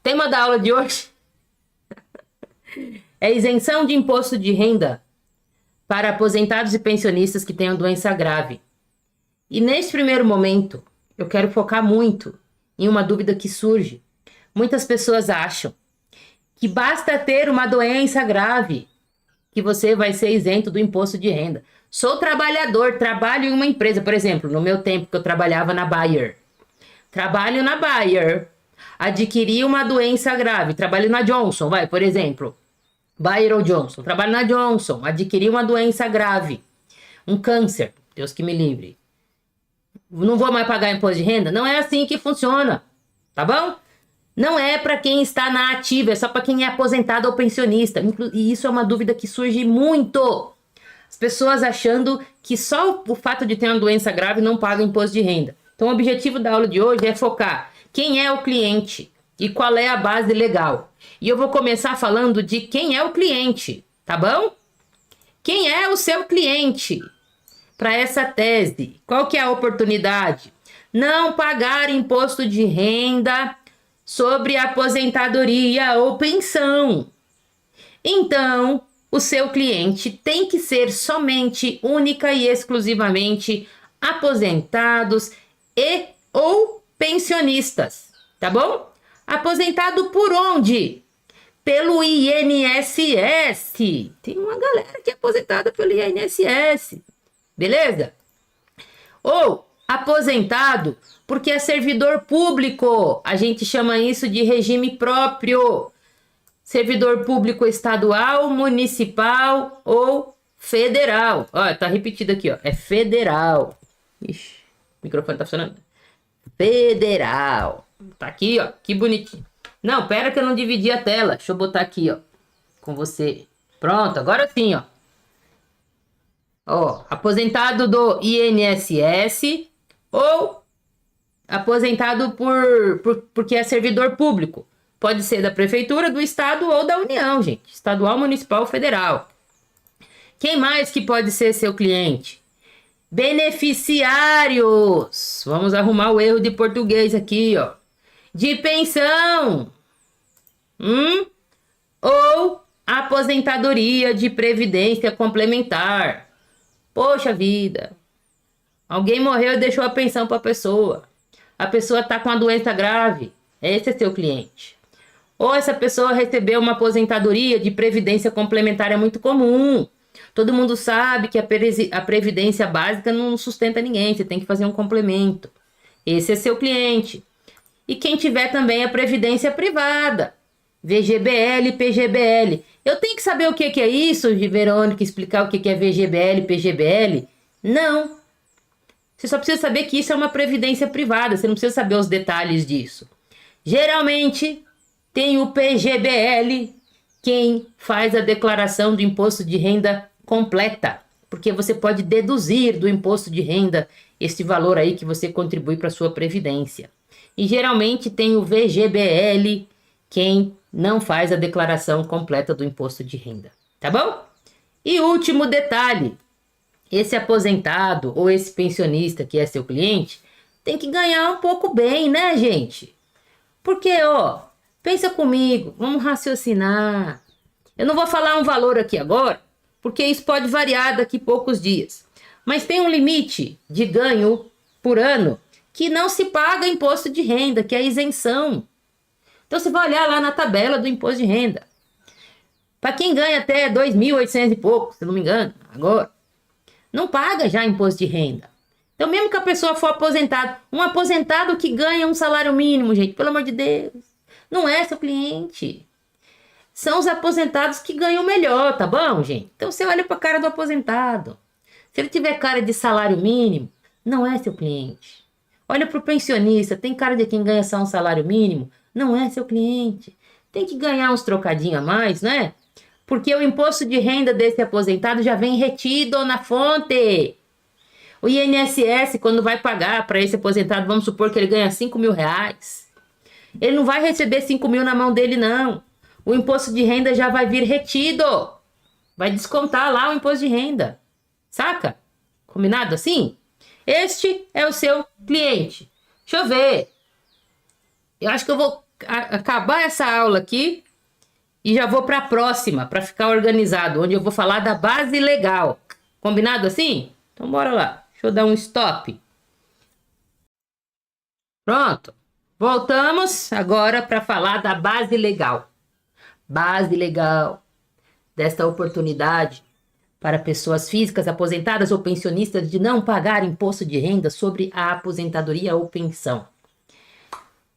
Tema da aula de hoje é isenção de imposto de renda para aposentados e pensionistas que tenham doença grave. E neste primeiro momento, eu quero focar muito em uma dúvida que surge. Muitas pessoas acham que basta ter uma doença grave que você vai ser isento do imposto de renda. Sou trabalhador, trabalho em uma empresa, por exemplo, no meu tempo que eu trabalhava na Bayer. Trabalho na Bayer, adquiri uma doença grave, trabalho na Johnson, por exemplo. Bayer ou Johnson, trabalho na Johnson, adquiri uma doença grave, um câncer, Deus que me livre. Não vou mais pagar imposto de renda? Não é assim que funciona, tá bom? Não é para quem está na ativa, é só para quem é aposentado ou pensionista. E isso é uma dúvida que surge muito. As pessoas achando que só o fato de ter uma doença grave não paga imposto de renda. Então o objetivo da aula de hoje é focar quem é o cliente e qual é a base legal. E eu vou começar falando de quem é o cliente, tá bom? Quem é o seu cliente para essa tese? Qual que é a oportunidade? Não pagar imposto de renda sobre aposentadoria ou pensão. Então, o seu cliente tem que ser somente, única e exclusivamente aposentados e ou pensionistas, tá bom? Aposentado por onde? Pelo INSS. Tem uma galera que é aposentada pelo INSS, beleza? Ou aposentado porque é servidor público. A gente chama isso de regime próprio. Servidor público estadual, municipal ou federal. Ó, tá repetido aqui, ó. É federal. Ixi, o microfone tá funcionando. Federal. Tá aqui, ó. Que bonitinho. Não, pera que eu não dividi a tela. Deixa eu botar aqui, ó. Com você. Pronto, agora sim, ó. Ó, aposentado do INSS ou aposentado porque é servidor público. Pode ser da prefeitura, do estado ou da União, gente. Estadual, municipal, federal. Quem mais que pode ser seu cliente? Beneficiários. Vamos arrumar o erro de português aqui, ó. De pensão. Ou aposentadoria de previdência complementar. Poxa vida. Alguém morreu e deixou a pensão para a pessoa. A pessoa está com uma doença grave. Esse é seu cliente. Ou essa pessoa recebeu uma aposentadoria de previdência complementar, é muito comum. Todo mundo sabe que a previdência básica não sustenta ninguém, você tem que fazer um complemento. Esse é seu cliente. E quem tiver também a previdência privada, VGBL, PGBL. Eu tenho que saber o que é isso, Verônica, explicar o que é VGBL, PGBL? Não. Você só precisa saber que isso é uma previdência privada, você não precisa saber os detalhes disso. Geralmente, tem o PGBL, quem faz a declaração do imposto de renda completa, porque você pode deduzir do imposto de renda esse valor aí que você contribui para a sua previdência. E geralmente tem o VGBL, quem não faz a declaração completa do imposto de renda, tá bom? E último detalhe, esse aposentado ou esse pensionista que é seu cliente, tem que ganhar um pouco bem, né, gente? Porque, ó, pensa comigo, vamos raciocinar. Eu não vou falar um valor aqui agora, porque isso pode variar daqui a poucos dias. Mas tem um limite de ganho por ano que não se paga imposto de renda, que é a isenção. Então você vai olhar lá na tabela do imposto de renda. Para quem ganha até 2.800 e pouco, se não me engano, agora, não paga já imposto de renda. Então mesmo que a pessoa for aposentado, um aposentado que ganha um salário mínimo, gente, pelo amor de Deus, não é seu cliente. São os aposentados que ganham melhor, tá bom, gente? Então você olha para a cara do aposentado. Se ele tiver cara de salário mínimo, não é seu cliente. Olha para o pensionista, tem cara de quem ganha só um salário mínimo, não é seu cliente. Tem que ganhar uns trocadinhos a mais, né? Porque o imposto de renda desse aposentado já vem retido na fonte. O INSS, quando vai pagar para esse aposentado, vamos supor que ele ganha 5 mil reais. Ele não vai receber 5 mil na mão dele, não. O imposto de renda já vai vir retido. Vai descontar lá o imposto de renda. Saca? Combinado assim? Este é o seu cliente. Deixa eu ver. Eu acho que eu vou acabar essa aula aqui e já vou para a próxima, para ficar organizado, onde eu vou falar da base legal. Combinado assim? Então bora lá. Deixa eu dar um stop. Pronto. Voltamos agora para falar da base legal. Base legal desta oportunidade para pessoas físicas aposentadas ou pensionistas de não pagar imposto de renda sobre a aposentadoria ou pensão.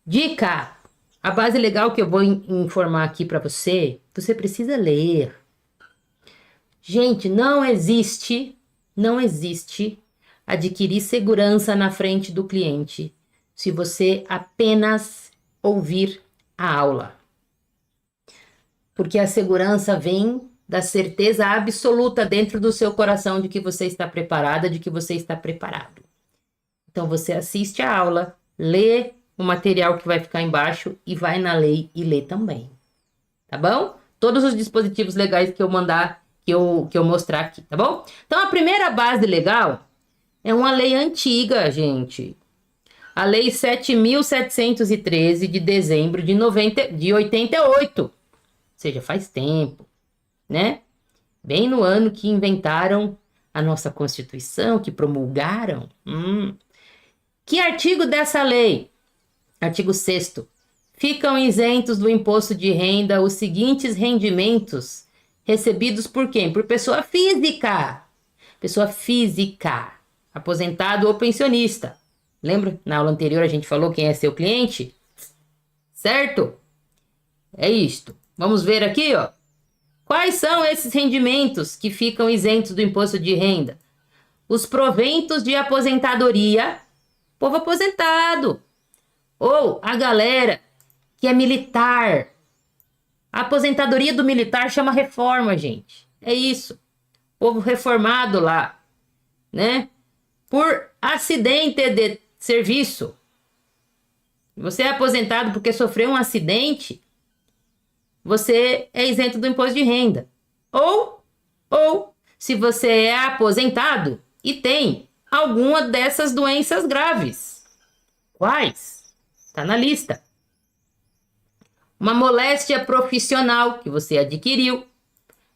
Dica: a base legal que eu vou informar aqui para você, você precisa ler. Gente, não existe adquirir segurança na frente do cliente se você apenas ouvir a aula. Porque a segurança vem da certeza absoluta dentro do seu coração de que você está preparada, de que você está preparado. Então você assiste a aula, lê o material que vai ficar embaixo e vai na lei e lê também. Tá bom? Todos os dispositivos legais que eu mandar, que eu mostrar aqui, tá bom? Então a primeira base legal é uma lei antiga, gente. A lei 7.713 de dezembro de 88. Ou seja, faz tempo, né? Bem no ano que inventaram a nossa Constituição, que promulgaram. Que artigo dessa lei? Artigo 6º. Ficam isentos do imposto de renda os seguintes rendimentos recebidos por quem? Por pessoa física. Pessoa física, aposentado ou pensionista. Lembra? Na aula anterior a gente falou quem é seu cliente? Certo? É isto. Vamos ver aqui, ó. Quais são esses rendimentos que ficam isentos do imposto de renda? Os proventos de aposentadoria, povo aposentado, ou a galera que é militar. A aposentadoria do militar chama reforma, gente. É isso. Povo reformado lá, né? Por acidente de serviço. Você é aposentado porque sofreu um acidente, você é isento do imposto de renda. Ou se você é aposentado e tem alguma dessas doenças graves. Quais? Tá na lista. Uma moléstia profissional que você adquiriu,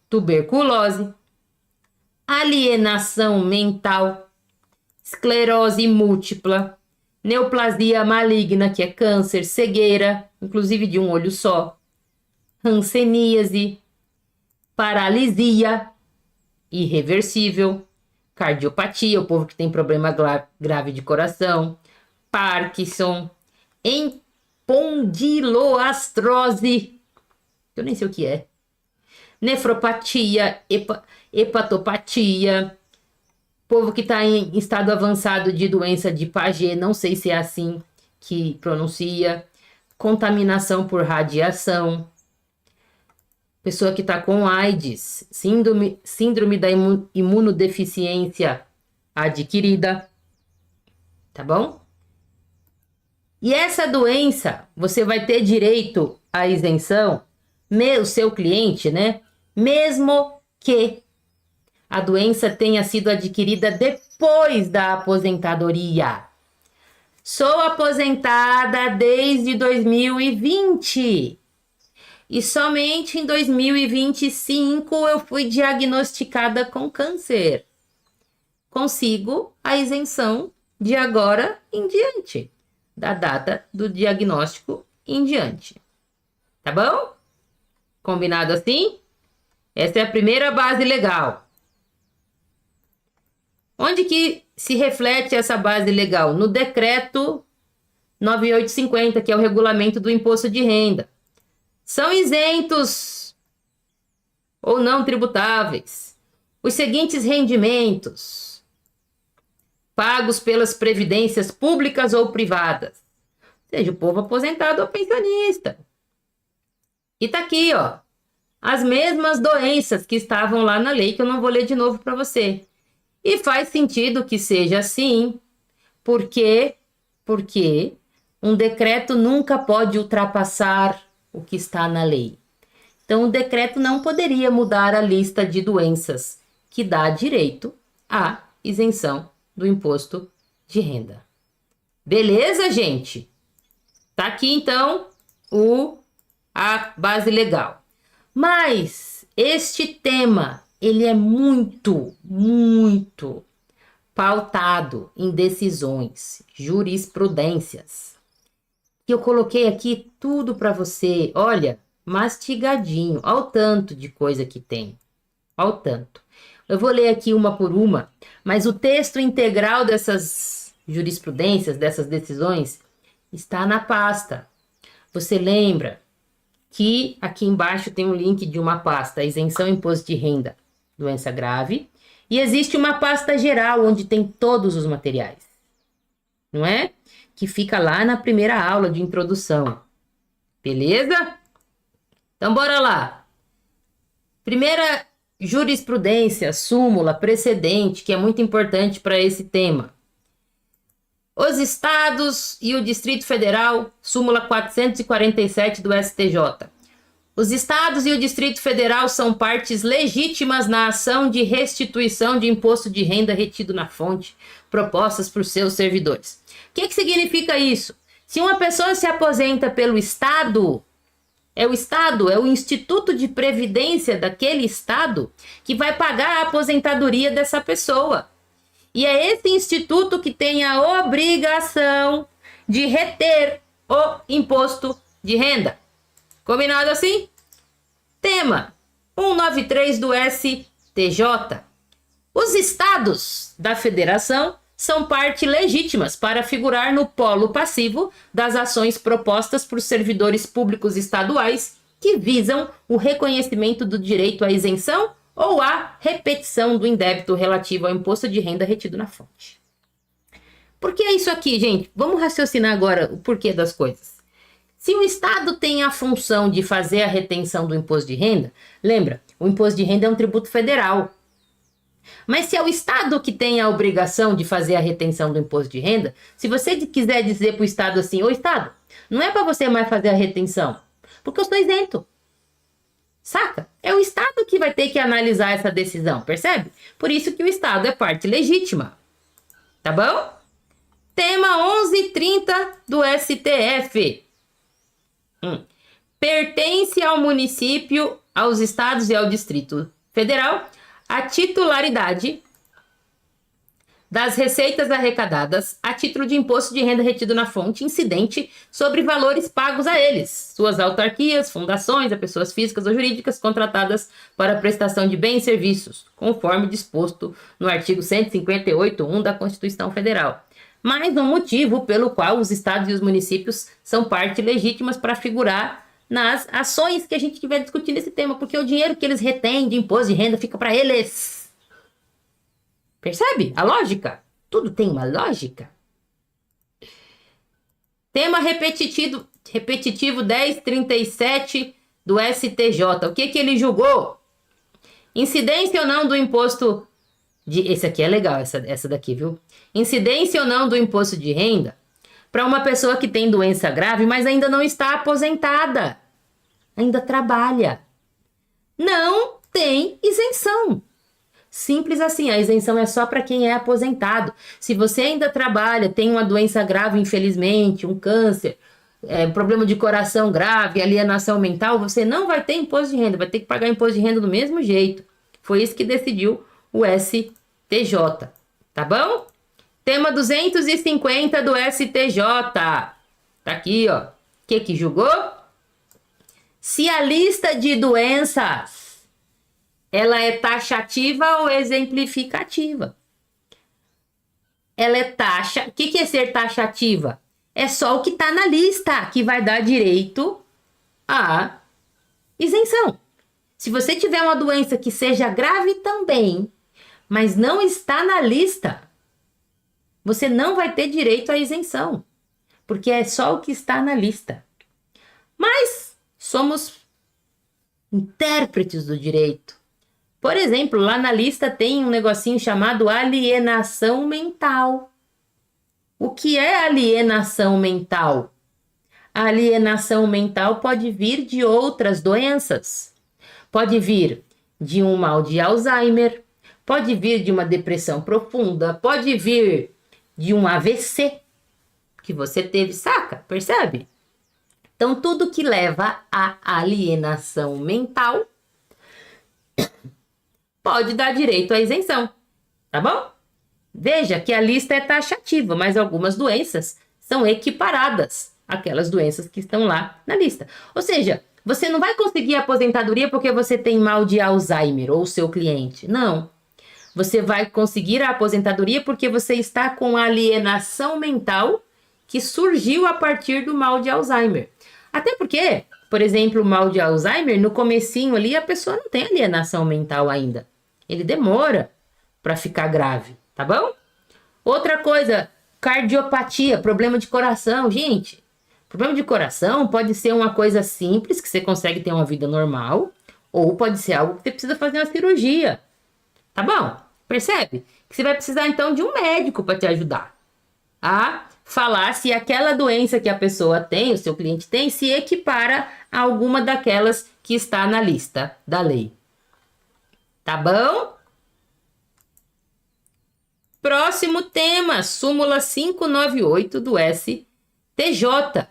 tuberculose, alienação mental, esclerose múltipla, neoplasia maligna, que é câncer, cegueira, inclusive de um olho só, hanseníase, paralisia irreversível, cardiopatia, o povo que tem problema grave de coração, Parkinson, espondiloartrose, eu nem sei o que é, nefropatia, hepatopatia, povo que está em estado avançado de doença de Paget, não sei se é assim que pronuncia, contaminação por radiação, pessoa que está com AIDS, síndrome da imunodeficiência adquirida, tá bom? E essa doença, você vai ter direito à isenção, o seu cliente, né? Mesmo que a doença tenha sido adquirida depois da aposentadoria. Sou aposentada desde 2020. E somente em 2025 eu fui diagnosticada com câncer. Consigo a isenção de agora em diante, da data do diagnóstico em diante. Tá bom? Combinado assim? Essa é a primeira base legal. Onde que se reflete essa base legal? No decreto 9850, que é o regulamento do imposto de renda. São isentos ou não tributáveis os seguintes rendimentos pagos pelas previdências públicas ou privadas, seja o povo aposentado ou pensionista. E tá aqui, ó, as mesmas doenças que estavam lá na lei, que eu não vou ler de novo para você. E faz sentido que seja assim, porque um decreto nunca pode ultrapassar o que está na lei. Então, o decreto não poderia mudar a lista de doenças que dá direito à isenção do imposto de renda. Beleza, gente? Tá aqui, então, a base legal. Mas este tema, ele é muito, muito pautado em decisões, jurisprudências. E eu coloquei aqui tudo para você, olha, mastigadinho, ao tanto de coisa que tem, ao tanto. Eu vou ler aqui uma por uma, mas o texto integral dessas jurisprudências, dessas decisões, está na pasta. Você lembra que aqui embaixo tem um link de uma pasta, isenção imposto de renda, doença grave, e existe uma pasta geral onde tem todos os materiais, não é? Que fica lá na primeira aula de introdução, beleza? Então bora lá. Primeira jurisprudência, súmula, precedente, que é muito importante para esse tema. Os estados e o Distrito Federal, súmula 447 do STJ. Os estados e o Distrito Federal são partes legítimas na ação de restituição de imposto de renda retido na fonte, propostas por seus servidores. O que significa isso? Se uma pessoa se aposenta pelo estado, é o Instituto de Previdência daquele estado que vai pagar a aposentadoria dessa pessoa. E é esse instituto que tem a obrigação de reter o imposto de renda. Combinado assim? Tema 193 do STJ. Os estados da federação são parte legítimas para figurar no polo passivo das ações propostas por servidores públicos estaduais que visam o reconhecimento do direito à isenção ou a repetição do indébito relativo ao imposto de renda retido na fonte. Por que é isso aqui, gente? Vamos raciocinar agora o porquê das coisas. Se o Estado tem a função de fazer a retenção do imposto de renda, lembra, o imposto de renda é um tributo federal. Mas se é o Estado que tem a obrigação de fazer a retenção do imposto de renda, se você quiser dizer para o Estado assim, ô Estado, não é para você mais fazer a retenção, porque eu estou isento. Saca? É o Estado que vai ter que analisar essa decisão, percebe? Por isso que o Estado é parte legítima. Tá bom? Tema 1130 do STF. Pertence ao município, aos estados e ao Distrito Federal a titularidade das receitas arrecadadas a título de imposto de renda retido na fonte incidente sobre valores pagos a eles, suas autarquias, fundações, a pessoas físicas ou jurídicas contratadas para prestação de bens e serviços, conforme disposto no artigo 158.1 da Constituição Federal. Mais um motivo pelo qual os estados e os municípios são parte legítimas para figurar nas ações que a gente estiver discutindo esse tema, porque o dinheiro que eles retêm de imposto de renda fica para eles. Percebe a lógica? Tudo tem uma lógica. Tema repetitivo 1037 do STJ. O que ele julgou? Incidência ou não do imposto de... Esse aqui é legal, essa daqui, viu? Incidência ou não do imposto de renda para uma pessoa que tem doença grave, mas ainda não está aposentada. Ainda trabalha. Não tem isenção. Simples assim, a isenção é só para quem é aposentado. Se você ainda trabalha, tem uma doença grave, infelizmente, um câncer, problema de coração grave, alienação mental, você não vai ter imposto de renda, vai ter que pagar imposto de renda do mesmo jeito. Foi isso que decidiu o STJ, tá bom? Tema 250 do STJ. Tá aqui, ó. O que julgou? Se a lista de doenças ela é taxativa ou exemplificativa? Ela é taxa... O que é ser taxativa? É só o que está na lista que vai dar direito à isenção. Se você tiver uma doença que seja grave também, mas não está na lista, você não vai ter direito à isenção, porque é só o que está na lista. Mas somos intérpretes do direito. Por exemplo, lá na lista tem um negocinho chamado alienação mental. O que é alienação mental? A alienação mental pode vir de outras doenças. Pode vir de um mal de Alzheimer, pode vir de uma depressão profunda, pode vir de um AVC que você teve, saca? Percebe? Então, tudo que leva à alienação mental pode dar direito à isenção, tá bom? Veja que a lista é taxativa, mas algumas doenças são equiparadas àquelas doenças que estão lá na lista. Ou seja, você não vai conseguir aposentadoria porque você tem mal de Alzheimer ou seu cliente. Não. Você vai conseguir a aposentadoria porque você está com alienação mental que surgiu a partir do mal de Alzheimer. Até porque, por exemplo, o mal de Alzheimer, no comecinho ali, a pessoa não tem alienação mental ainda. Ele demora para ficar grave, tá bom? Outra coisa, cardiopatia, problema de coração. Gente, problema de coração pode ser uma coisa simples, que você consegue ter uma vida normal, ou pode ser algo que você precisa fazer uma cirurgia. Tá bom? Percebe? Que você vai precisar, então, de um médico para te ajudar a falar se aquela doença que a pessoa tem, o seu cliente tem, se equipara a alguma daquelas que está na lista da lei. Tá bom? Próximo tema, súmula 598 do STJ.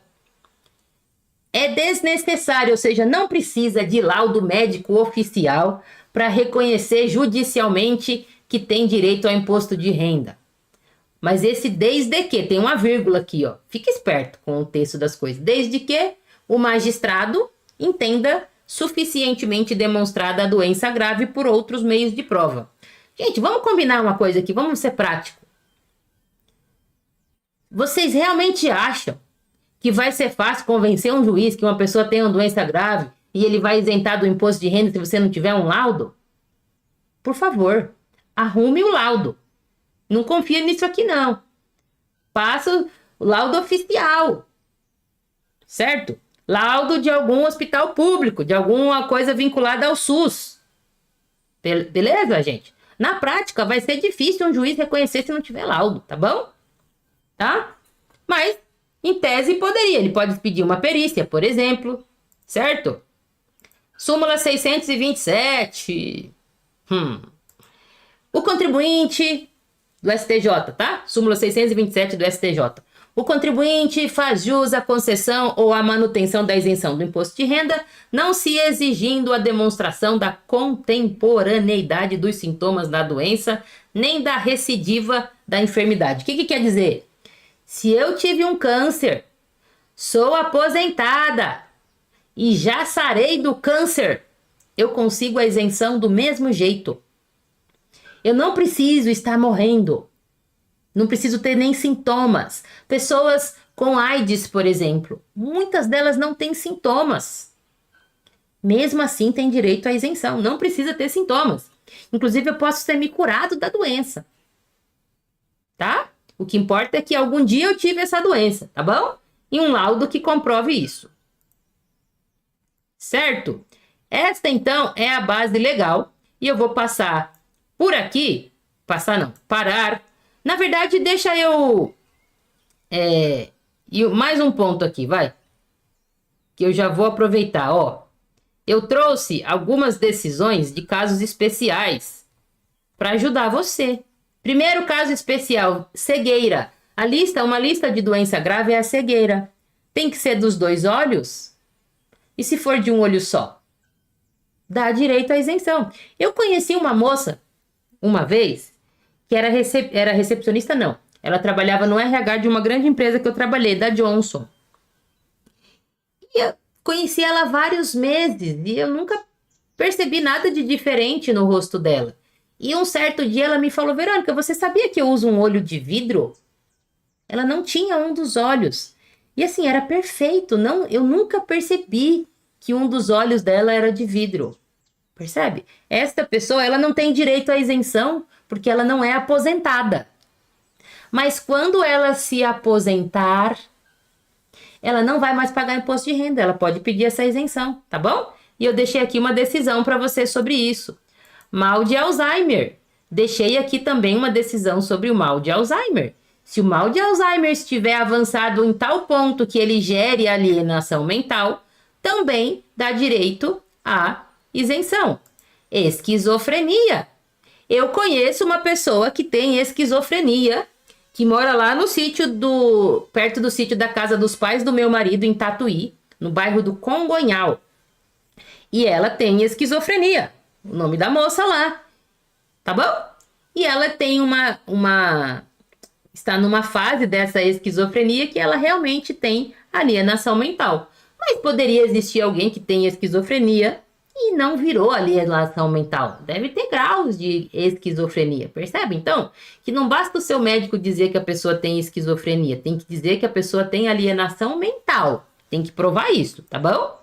É desnecessário, ou seja, não precisa de laudo médico oficial para reconhecer judicialmente que tem direito ao imposto de renda. Mas esse desde que, tem uma vírgula aqui, ó. Fica esperto com o texto das coisas. Desde que o magistrado entenda suficientemente demonstrada a doença grave por outros meios de prova. Gente, vamos combinar uma coisa aqui, vamos ser práticos. Vocês realmente acham que vai ser fácil convencer um juiz que uma pessoa tem uma doença grave e ele vai isentar do imposto de renda se você não tiver um laudo? Por favor, arrume o laudo. Não confia nisso aqui, não. Passa o laudo oficial, certo? Laudo de algum hospital público, de alguma coisa vinculada ao SUS. Beleza, gente? Na prática, vai ser difícil um juiz reconhecer se não tiver laudo, tá bom? Tá? Mas, em tese, poderia. Ele pode pedir uma perícia, por exemplo, certo? Súmula 627. O contribuinte do STJ, tá? Súmula 627 do STJ. O contribuinte faz jus à concessão ou à manutenção da isenção do imposto de renda, não se exigindo a demonstração da contemporaneidade dos sintomas da doença, nem da recidiva da enfermidade. O que quer dizer? Se eu tive um câncer, sou aposentada e já sarei do câncer, eu consigo a isenção do mesmo jeito. Eu não preciso estar morrendo. Não preciso ter nem sintomas. Pessoas com AIDS, por exemplo, muitas delas não têm sintomas. Mesmo assim, tem direito à isenção. Não precisa ter sintomas. Inclusive, eu posso ter me curado da doença. Tá? O que importa é que algum dia eu tive essa doença, tá bom? E um laudo que comprove isso. Certo? Esta, então, é a base legal. E eu vou passar por aqui. Parar. Na verdade, deixa eu... E mais um ponto aqui, vai. Que eu já vou aproveitar, ó. Eu trouxe algumas decisões de casos especiais para ajudar você. Primeiro caso especial, cegueira. Uma lista de doença grave é a cegueira. Tem que ser dos 2 olhos? E se for de um olho só? Dá direito à isenção. Eu conheci uma moça, uma vez, que era recepcionista, não. Ela trabalhava no RH de uma grande empresa que eu trabalhei, da Johnson. E eu conheci ela há vários meses e eu nunca percebi nada de diferente no rosto dela. E um certo dia ela me falou: Verônica, você sabia que eu uso um olho de vidro? Ela não tinha um dos olhos. E assim, era perfeito. Eu nunca percebi que um dos olhos dela era de vidro. Percebe? Esta pessoa, ela não tem direito à isenção porque ela não é aposentada. Mas quando ela se aposentar, ela não vai mais pagar imposto de renda. Ela pode pedir essa isenção, tá bom? E eu deixei aqui uma decisão para você sobre isso. Mal de Alzheimer. Deixei aqui também uma decisão sobre o mal de Alzheimer. Se o mal de Alzheimer estiver avançado em tal ponto que ele gere alienação mental, também dá direito à isenção. Esquizofrenia. Eu conheço uma pessoa que tem esquizofrenia, que mora lá no sítio perto do sítio da casa dos pais do meu marido, em Tatuí. no bairro do Congonhal. E ela tem esquizofrenia, o nome da moça lá, tá bom? E ela tem está numa fase dessa esquizofrenia que ela realmente tem alienação mental. Mas poderia existir alguém que tem esquizofrenia e não virou alienação mental. Deve ter graus de esquizofrenia, percebe? Então, que não basta o seu médico dizer que a pessoa tem esquizofrenia, tem que dizer que a pessoa tem alienação mental. Tem que provar isso, tá bom?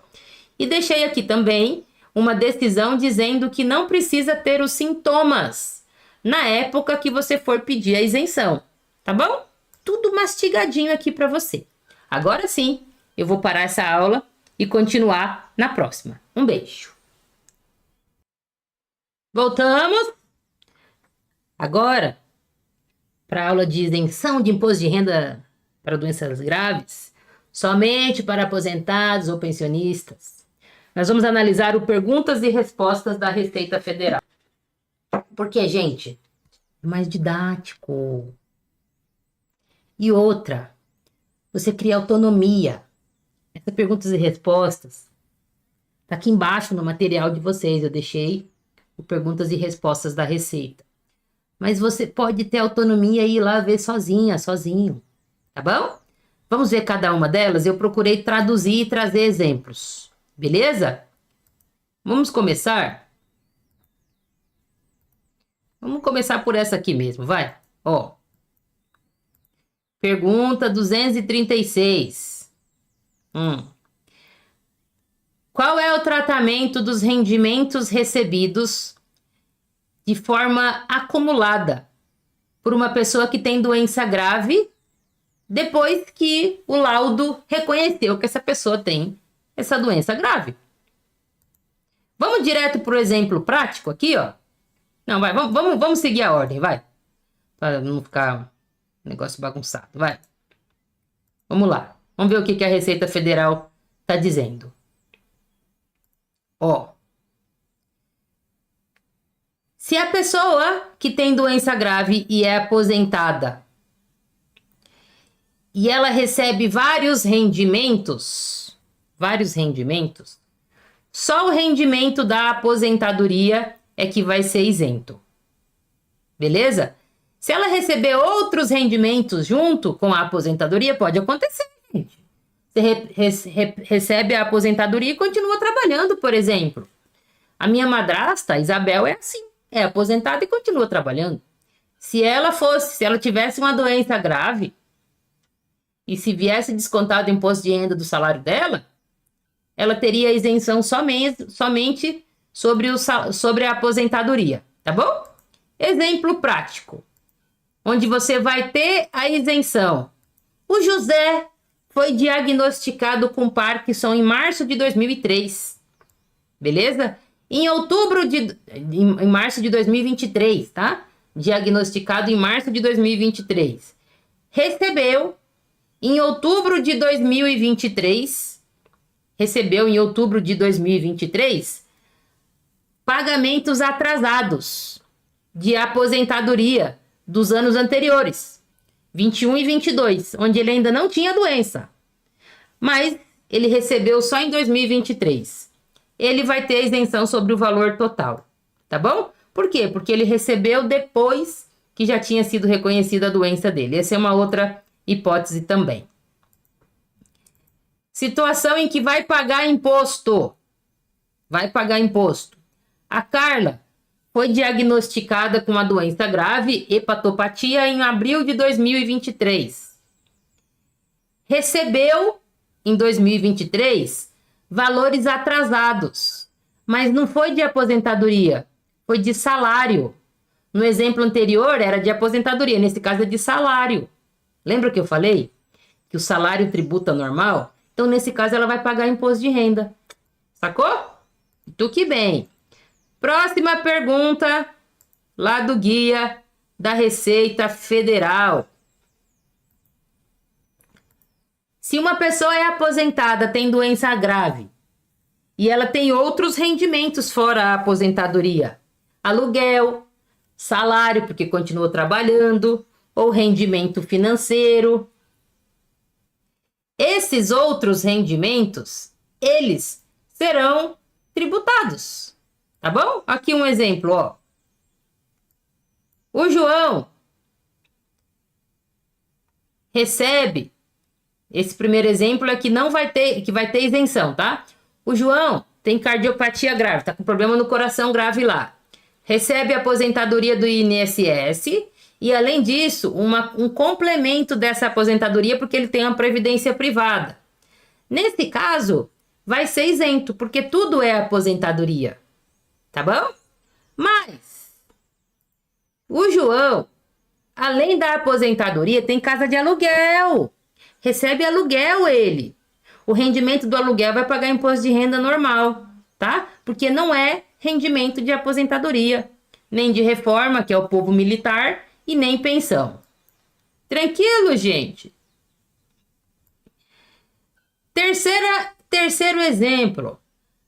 E deixei aqui também uma decisão dizendo que não precisa ter os sintomas na época que você for pedir a isenção, tá bom? Tudo mastigadinho aqui para você. Agora sim, eu vou parar essa aula e continuar na próxima. Um beijo. Voltamos agora para a aula de isenção de imposto de renda para doenças graves, somente para aposentados ou pensionistas. Nós vamos analisar o perguntas e respostas da Receita Federal. Porque, gente, é mais didático. E outra, você cria autonomia. Essas perguntas e respostas tá aqui embaixo no material de vocês. Eu deixei o perguntas e respostas da Receita. Mas você pode ter autonomia e ir lá ver sozinha, sozinho. Tá bom? Vamos ver cada uma delas? Eu procurei traduzir e trazer exemplos. Beleza? Vamos começar? Vamos começar por essa aqui mesmo, vai. Ó. Pergunta 236. Qual é o tratamento dos rendimentos recebidos de forma acumulada por uma pessoa que tem doença grave depois que o laudo reconheceu que essa pessoa tem essa doença grave? Vamos direto para o exemplo prático aqui, ó. Não, vai, vamos seguir a ordem, vai. Para não ficar um negócio bagunçado, vai. Vamos lá. Vamos ver o que a Receita Federal está dizendo. Ó. Se a pessoa que tem doença grave e é aposentada e ela recebe vários rendimentos, só o rendimento da aposentadoria é que vai ser isento. Beleza? Se ela receber outros rendimentos junto com a aposentadoria, pode acontecer, gente. Você recebe a aposentadoria e continua trabalhando, por exemplo. A minha madrasta, a Isabel, é assim. É aposentada e continua trabalhando. Se ela tivesse uma doença grave e se viesse descontado o imposto de renda do salário dela, ela teria isenção somente sobre a aposentadoria, tá bom? Exemplo prático, onde você vai ter a isenção. O José foi diagnosticado com Parkinson em março de 2003, beleza? Em março de 2023, tá? Diagnosticado em março de 2023. Recebeu em outubro de 2023, pagamentos atrasados de aposentadoria dos anos anteriores, 21 e 22, onde ele ainda não tinha doença, mas ele recebeu só em 2023. Ele vai ter isenção sobre o valor total, tá bom? Por quê? Porque ele recebeu depois que já tinha sido reconhecida a doença dele. Essa é uma outra hipótese também. Situação em que vai pagar imposto. A Carla foi diagnosticada com uma doença grave, hepatopatia, em abril de 2023. Recebeu, em 2023, valores atrasados, mas não foi de aposentadoria, foi de salário. No exemplo anterior era de aposentadoria, nesse caso é de salário. Lembra que eu falei que o salário tributa normal? Então, nesse caso, ela vai pagar imposto de renda. Sacou? Tu que bem. Próxima pergunta, lá do guia da Receita Federal. Se uma pessoa é aposentada, tem doença grave, e ela tem outros rendimentos fora a aposentadoria, aluguel, salário, porque continua trabalhando, ou rendimento financeiro, Esses outros rendimentos, eles serão tributados. Tá bom? Aqui um exemplo, ó. O João recebe, esse primeiro exemplo é que não vai ter, que vai ter isenção, tá? O João tem cardiopatia grave, tá com problema no coração grave lá. Recebe a aposentadoria do INSS e, além disso, um complemento dessa aposentadoria porque ele tem uma previdência privada. Nesse caso, vai ser isento, porque tudo é aposentadoria, tá bom? Mas o João, além da aposentadoria, tem casa de aluguel. Recebe aluguel ele. O rendimento do aluguel vai pagar imposto de renda normal, tá? Porque não é rendimento de aposentadoria, nem de reforma, que é o povo militar, e nem pensão. Tranquilo, gente? Terceiro exemplo.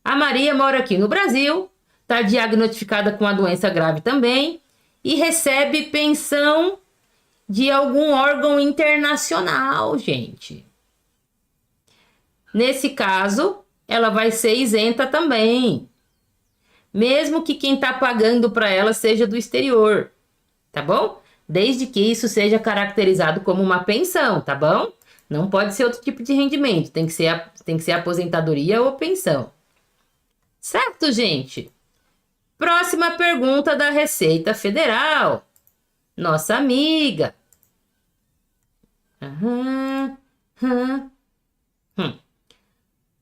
A Maria mora aqui no Brasil, está diagnosticada com uma doença grave também e recebe pensão de algum órgão internacional, gente. Nesse caso, ela vai ser isenta também, mesmo que quem está pagando para ela seja do exterior, tá bom? Desde que isso seja caracterizado como uma pensão, tá bom? Não pode ser outro tipo de rendimento, tem que ser aposentadoria ou pensão. Certo, gente? Próxima pergunta da Receita Federal. Nossa amiga.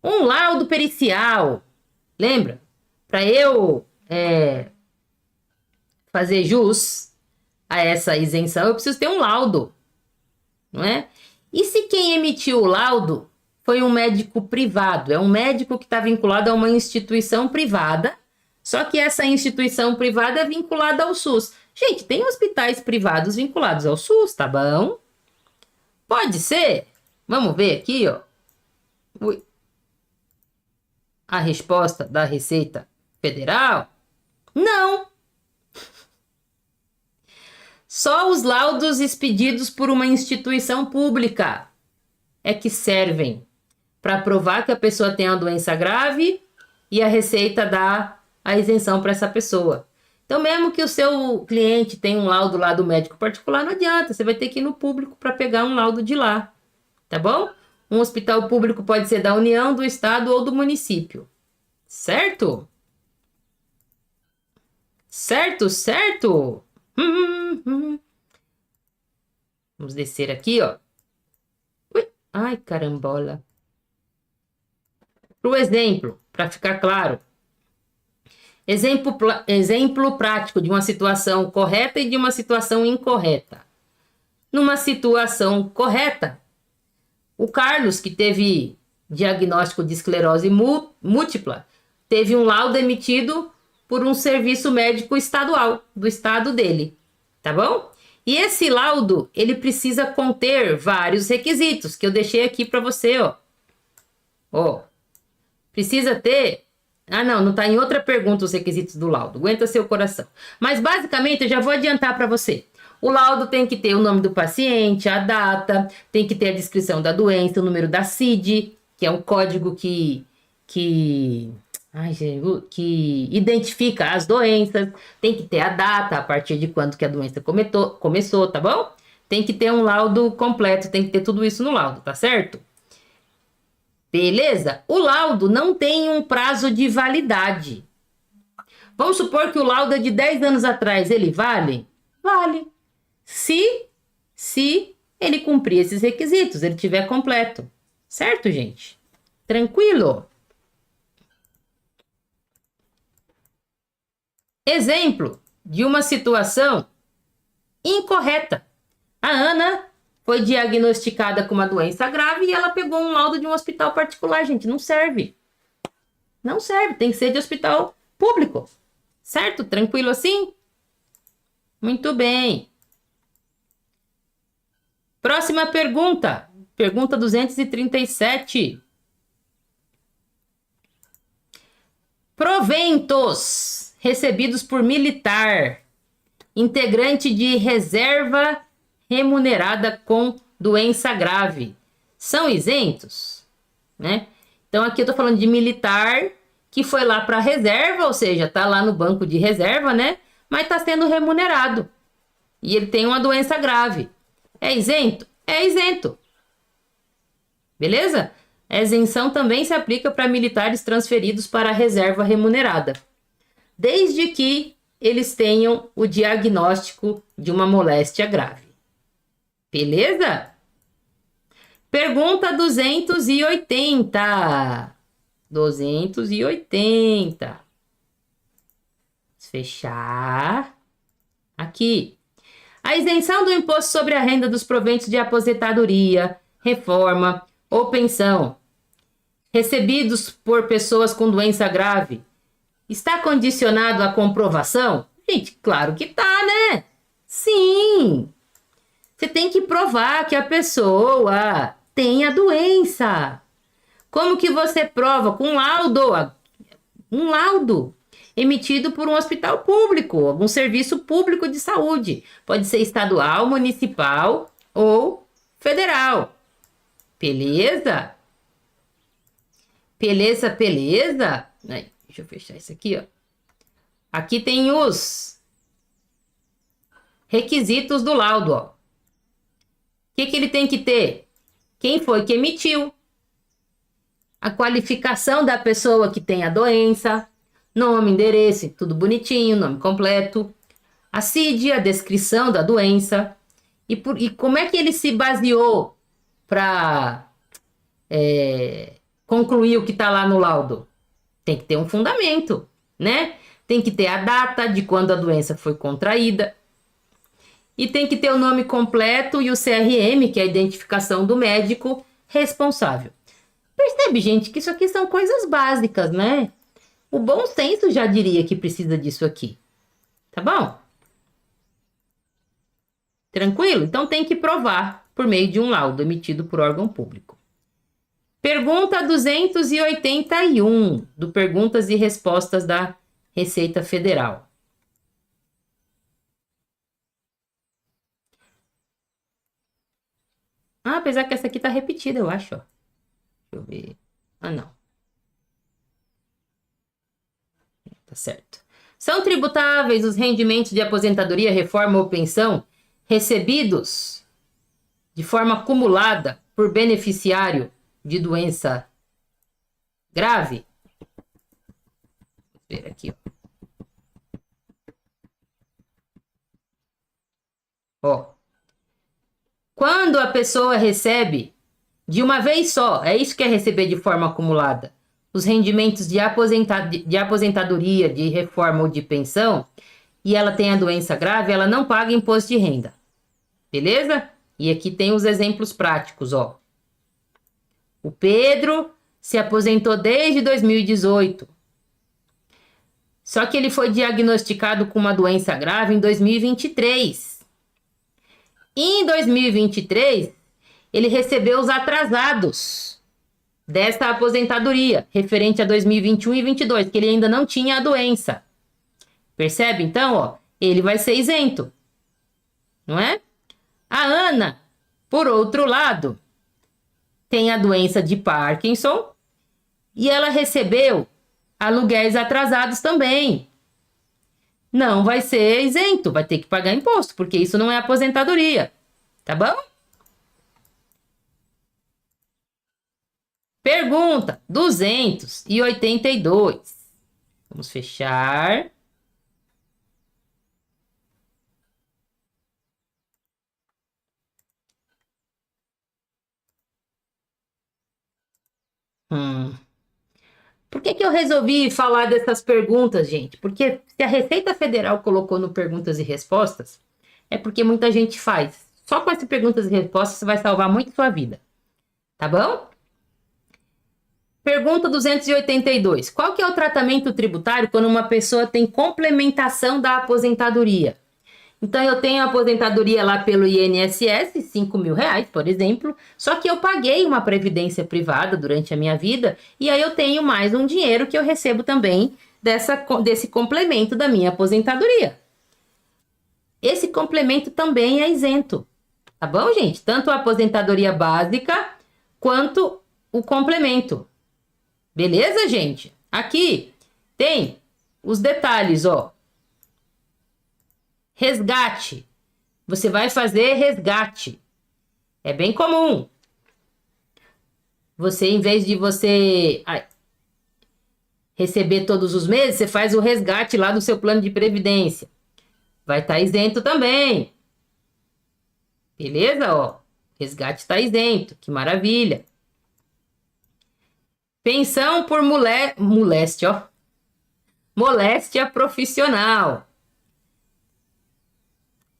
Um laudo pericial. Lembra? Para eu fazer jus a essa isenção, eu preciso ter um laudo, não é? E se quem emitiu o laudo foi um médico privado? É um médico que está vinculado a uma instituição privada, só que essa instituição privada é vinculada ao SUS. Gente, tem hospitais privados vinculados ao SUS, tá bom? Pode ser? Vamos ver aqui, ó. A resposta da Receita Federal? Não. Só os laudos expedidos por uma instituição pública é que servem para provar que a pessoa tem uma doença grave e a Receita dá a isenção para essa pessoa. Então, mesmo que o seu cliente tenha um laudo lá do médico particular, não adianta, você vai ter que ir no público para pegar um laudo de lá, tá bom? Um hospital público pode ser da União, do Estado ou do município, certo? Certo? Vamos descer aqui, ó. Ui, ai, carambola. Para o exemplo, para ficar claro. Exemplo prático de uma situação correta e de uma situação incorreta. Numa situação correta, o Carlos, que teve diagnóstico de esclerose múltipla, teve um laudo emitido por um serviço médico estadual, do estado dele, tá bom? E esse laudo, ele precisa conter vários requisitos, que eu deixei aqui para você, ó. Ó, precisa ter... Ah, não tá em outra pergunta os requisitos do laudo, aguenta seu coração. Mas, basicamente, eu já vou adiantar para você. O laudo tem que ter o nome do paciente, a data, tem que ter a descrição da doença, o número da CID, que é um código que identifica as doenças, tem que ter a data, a partir de quando que a doença começou, tá bom? Tem que ter um laudo completo, tem que ter tudo isso no laudo, tá certo? Beleza? O laudo não tem um prazo de validade. Vamos supor que o laudo é de 10 anos atrás, ele vale? Vale. Se ele cumprir esses requisitos, ele tiver completo. Certo, gente? Tranquilo? Exemplo de uma situação incorreta. A Ana foi diagnosticada com uma doença grave e ela pegou um laudo de um hospital particular, gente. Não serve. Não serve, tem que ser de hospital público. Certo? Tranquilo assim? Muito bem. Próxima pergunta. Pergunta 237. Proventos recebidos por militar, integrante de reserva remunerada com doença grave, são isentos, né? Então aqui eu tô falando de militar que foi lá para reserva, ou seja, tá lá no banco de reserva, né? Mas tá sendo remunerado. E ele tem uma doença grave. É isento? É isento. Beleza? A isenção também se aplica para militares transferidos para a reserva remunerada, desde que eles tenham o diagnóstico de uma moléstia grave. Beleza? Pergunta 280. 280. Fechar. Aqui. A isenção do imposto sobre a renda dos proventos de aposentadoria, reforma ou pensão recebidos por pessoas com doença grave está condicionado à comprovação? Gente, claro que tá, né? Sim! Você tem que provar que a pessoa tem a doença. Como que você prova? Com um laudo emitido por um hospital público, algum serviço público de saúde. Pode ser estadual, municipal ou federal. Beleza? Beleza, beleza? Aí, deixa eu fechar isso aqui, ó. Aqui tem os requisitos do laudo, ó. O que ele tem que ter? Quem foi que emitiu? A qualificação da pessoa que tem a doença, nome, endereço, tudo bonitinho, nome completo, a CID, a descrição da doença, e como é que ele se baseou para concluir o que está lá no laudo? Tem que ter um fundamento, né? Tem que ter a data de quando a doença foi contraída, e tem que ter o nome completo e o CRM, que é a identificação do médico responsável. Percebe, gente, que isso aqui são coisas básicas, né? O bom senso já diria que precisa disso aqui. Tá bom? Tranquilo? Então tem que provar por meio de um laudo emitido por órgão público. Pergunta 281 do Perguntas e Respostas da Receita Federal. Ah, apesar que essa aqui tá repetida, eu acho, ó. Deixa eu ver. Ah, não. Tá certo. São tributáveis os rendimentos de aposentadoria, reforma ou pensão recebidos de forma acumulada por beneficiário de doença grave? Vou ver aqui, ó. Quando a pessoa recebe de uma vez só, é isso que é receber de forma acumulada, os rendimentos de aposentadoria, de reforma ou de pensão, e ela tem a doença grave, ela não paga imposto de renda. Beleza? E aqui tem os exemplos práticos, ó. O Pedro se aposentou desde 2018. Só que ele foi diagnosticado com uma doença grave em 2023. Em 2023, ele recebeu os atrasados desta aposentadoria, referente a 2021 e 2022, que ele ainda não tinha a doença. Percebe? Então, ó, ele vai ser isento, não é? A Ana, por outro lado, tem a doença de Parkinson e ela recebeu aluguéis atrasados também. Não vai ser isento, vai ter que pagar imposto, porque isso não é aposentadoria, tá bom? Pergunta 282. Vamos fechar. Por que eu resolvi falar dessas perguntas, gente? Porque se a Receita Federal colocou no Perguntas e Respostas, é porque muita gente faz. Só com essas perguntas e respostas você vai salvar muito sua vida. Tá bom? Pergunta 282. Qual que é o tratamento tributário quando uma pessoa tem complementação da aposentadoria? Então, eu tenho a aposentadoria lá pelo INSS, R$ 5.000, por exemplo, só que eu paguei uma previdência privada durante a minha vida, e aí eu tenho mais um dinheiro que eu recebo também desse complemento da minha aposentadoria. Esse complemento também é isento, tá bom, gente? Tanto a aposentadoria básica quanto o complemento. Beleza, gente? Aqui tem os detalhes, ó. Resgate. Você vai fazer resgate. É bem comum. Você, em vez de você receber todos os meses, você faz o resgate lá do seu plano de previdência. Vai estar isento também. Beleza? Ó, resgate está isento. Que maravilha. Pensão por moléstia, ó. Moléstia profissional.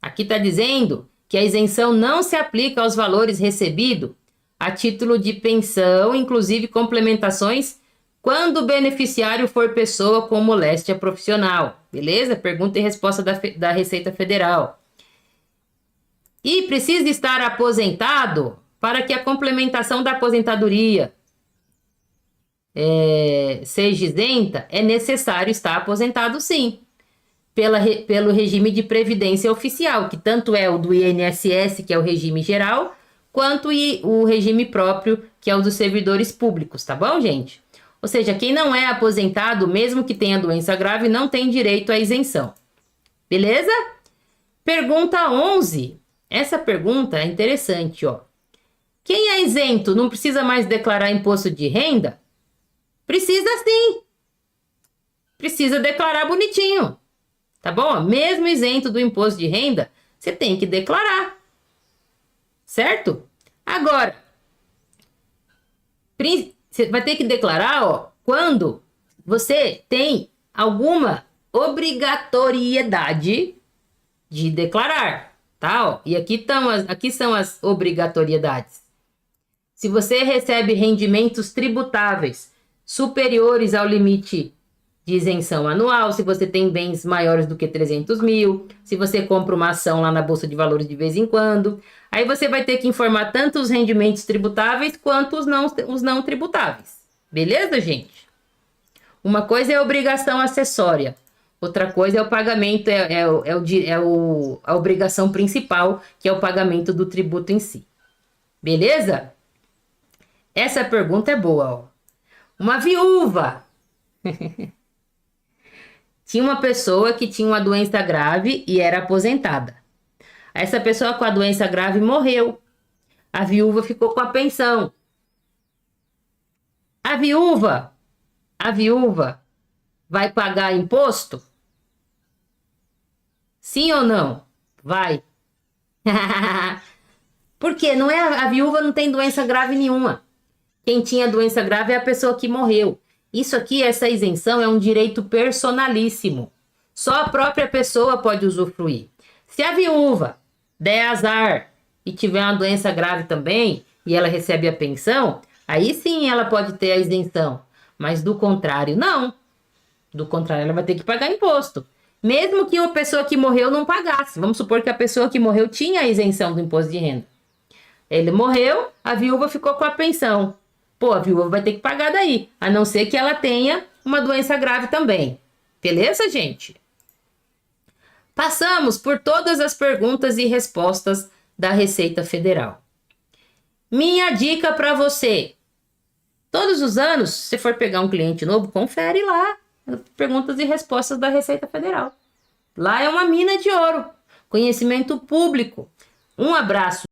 Aqui está dizendo que a isenção não se aplica aos valores recebidos a título de pensão, inclusive complementações, quando o beneficiário for pessoa com moléstia profissional. Beleza? Pergunta e resposta da Receita Federal. E precisa estar aposentado para que a complementação da aposentadoria seja isenta, é necessário estar aposentado sim, pelo regime de previdência oficial, que tanto é o do INSS, que é o regime geral, quanto o regime próprio, que é o dos servidores públicos, tá bom, gente? Ou seja, quem não é aposentado, mesmo que tenha doença grave, não tem direito à isenção. Beleza? Pergunta 11. Essa pergunta é interessante, ó. Quem é isento não precisa mais declarar imposto de renda? Precisa sim. Precisa declarar bonitinho. Tá bom? Mesmo isento do imposto de renda, você tem que declarar. Certo? Agora, você vai ter que declarar, ó, quando você tem alguma obrigatoriedade de declarar, tá? Ó, e aqui são as obrigatoriedades. Se você recebe rendimentos tributáveis superiores ao limite de isenção anual, se você tem bens maiores do que 300 mil, se você compra uma ação lá na Bolsa de Valores de vez em quando, aí você vai ter que informar tanto os rendimentos tributáveis quanto os não tributáveis. Beleza, gente? Uma coisa é a obrigação acessória, outra coisa é o pagamento, a obrigação principal, que é o pagamento do tributo em si. Beleza? Essa pergunta é boa, ó. Uma viúva. Tinha uma pessoa que tinha uma doença grave e era aposentada. Essa pessoa com a doença grave morreu. A viúva ficou com a pensão. A viúva vai pagar imposto? Sim ou não? Vai. Porque a viúva não tem doença grave nenhuma. Quem tinha doença grave é a pessoa que morreu. Isso aqui, essa isenção, é um direito personalíssimo. Só a própria pessoa pode usufruir. Se a viúva der azar e tiver uma doença grave também, e ela recebe a pensão, aí sim ela pode ter a isenção. Mas do contrário, não. Do contrário, ela vai ter que pagar imposto. Mesmo que uma pessoa que morreu não pagasse. Vamos supor que a pessoa que morreu tinha a isenção do imposto de renda. Ele morreu, a viúva ficou com a pensão. Pô, a viúva vai ter que pagar daí, a não ser que ela tenha uma doença grave também. Beleza, gente? Passamos por todas as perguntas e respostas da Receita Federal. Minha dica para você. Todos os anos, se você for pegar um cliente novo, confere lá as perguntas e respostas da Receita Federal. Lá é uma mina de ouro. Conhecimento público. Um abraço.